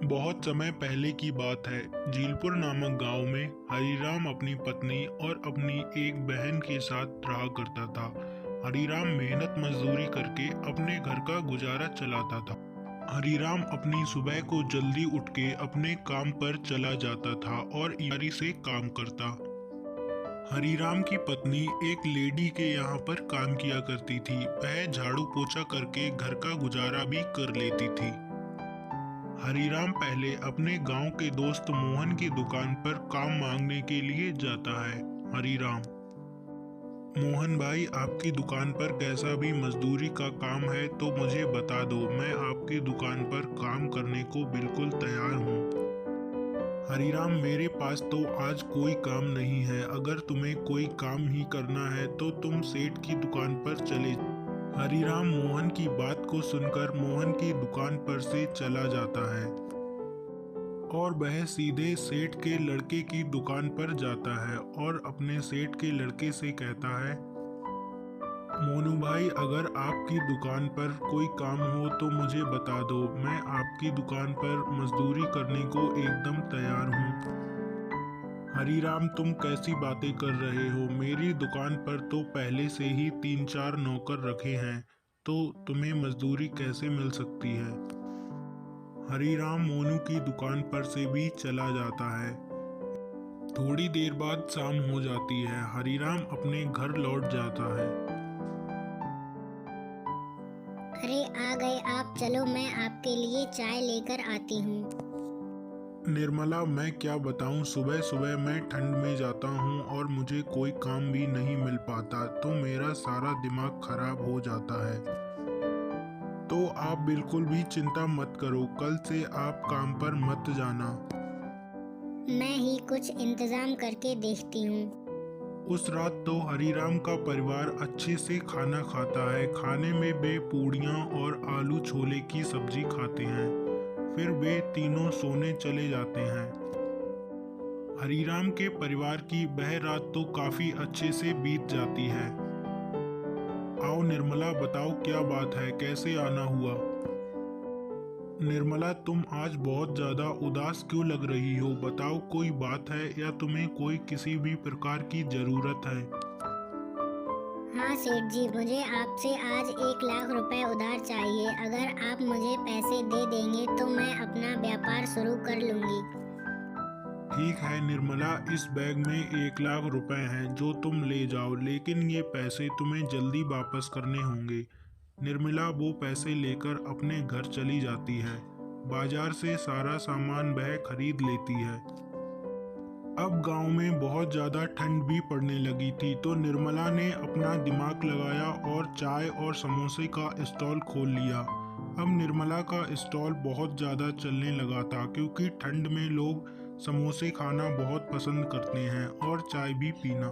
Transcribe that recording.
बहुत समय पहले की बात है। झीलपुर नामक गांव में हरिराम अपनी पत्नी और अपनी एक बहन के साथ रहा करता था। हरिराम मेहनत मजदूरी करके अपने घर का गुजारा चलाता था। हरिराम अपनी सुबह को जल्दी उठ के अपने काम पर चला जाता था और ईमानदारी से काम करता। हरिराम की पत्नी एक लेडी के यहाँ पर काम किया करती थी। वह झाड़ू पोछा करके घर का गुजारा भी कर लेती थी। हरिराम पहले अपने गांव के दोस्त मोहन की दुकान पर काम मांगने के लिए जाता है। हरिराम, मोहन भाई, आपकी दुकान पर कैसा भी मजदूरी का काम है तो मुझे बता दो, मैं आपकी दुकान पर काम करने को बिल्कुल तैयार हूँ। हरिराम, मेरे पास तो आज कोई काम नहीं है। अगर तुम्हें कोई काम ही करना है तो तुम सेठ की दुकान पर चले। हरिराम मोहन की बात को सुनकर मोहन की दुकान पर से चला जाता है और वह सीधे सेठ के लड़के की दुकान पर जाता है और अपने सेठ के लड़के से कहता है, मोनू भाई, अगर आपकी दुकान पर कोई काम हो तो मुझे बता दो, मैं आपकी दुकान पर मजदूरी करने को एकदम तैयार हूँ। हरिराम, तुम कैसी बातें कर रहे हो? मेरी दुकान पर तो पहले से ही 3-4 नौकर रखे हैं, तो तुम्हें मजदूरी कैसे मिल सकती है? हरिराम मोनू की दुकान पर से भी चला जाता है। थोड़ी देर बाद शाम हो जाती है। हरिराम अपने घर लौट जाता है। अरे आ गए आप, चलो मैं आपके लिए चाय लेकर आती हूँ। निर्मला, मैं क्या बताऊं, सुबह सुबह मैं ठंड में जाता हूं और मुझे कोई काम भी नहीं मिल पाता, तो मेरा सारा दिमाग खराब हो जाता है। तो आप बिल्कुल भी चिंता मत करो, कल से आप काम पर मत जाना। मैं ही कुछ इंतजाम करके देखती हूँ। उस रात तो हरिराम का परिवार अच्छे से खाना खाता है। खाने में वे पूड़ियाँ और आलू छोले की सब्जी खाते हैं। फिर वे तीनों सोने चले जाते हैं। हरिराम के परिवार की वह रात तो काफी अच्छे से बीत जाती है। आओ निर्मला, बताओ क्या बात है, कैसे आना हुआ? निर्मला, तुम आज बहुत ज्यादा उदास क्यों लग रही हो? बताओ, कोई बात है या तुम्हें कोई किसी भी प्रकार की जरूरत है? हाँ सेठ जी, मुझे आपसे आज 1 लाख रुपए उधार चाहिए। अगर आप मुझे पैसे दे देंगे तो मैं अपना व्यापार शुरू कर लूंगी। ठीक है निर्मला, इस बैग में 1 लाख रुपए हैं जो तुम ले जाओ, लेकिन ये पैसे तुम्हें जल्दी वापस करने होंगे। निर्मला वो पैसे लेकर अपने घर चली जाती है। बाजार से सारा सामान वह खरीद लेती है। अब गांव में बहुत ज़्यादा ठंड भी पड़ने लगी थी, तो निर्मला ने अपना दिमाग लगाया और चाय और समोसे का स्टॉल खोल लिया। अब निर्मला का स्टॉल बहुत ज़्यादा चलने लगा था, क्योंकि ठंड में लोग समोसे खाना बहुत पसंद करते हैं और चाय भी पीना।